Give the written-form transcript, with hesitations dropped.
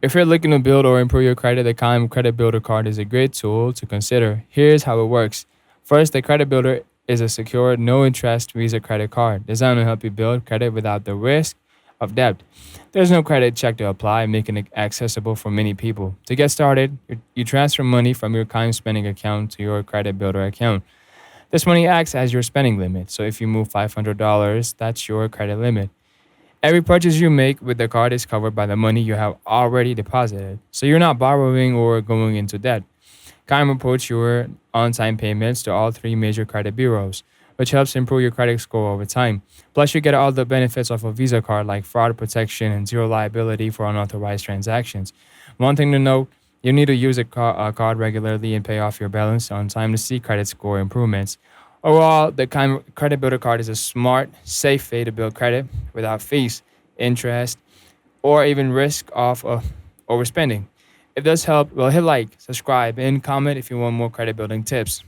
If you're looking to build or improve your credit, the Chime Credit Builder Card is a great tool to consider. Here's how it works. First, the Credit Builder is a secure, no interest Visa credit card designed to help you build credit without the risk of debt. There's no credit check to apply, making it accessible for many people. To get started, you transfer money from your Chime spending account to your Credit Builder account. This money acts as your spending limit. So if you move $500, that's your credit limit. Every purchase you make with the card is covered by the money you have already deposited. So you're not borrowing or going into debt. Chime reports your on time payments to all three major credit bureaus, which helps improve your credit score over time. Plus, you get all the benefits of a Visa card like fraud protection and zero liability for unauthorized transactions. One thing to note, you need to use a card regularly and pay off your balance on time to see credit score improvements. Overall, the Credit Builder Card is a smart, safe way to build credit without fees, interest, or even risk of overspending. If this helped, well, hit like, subscribe, and comment if you want more credit building tips.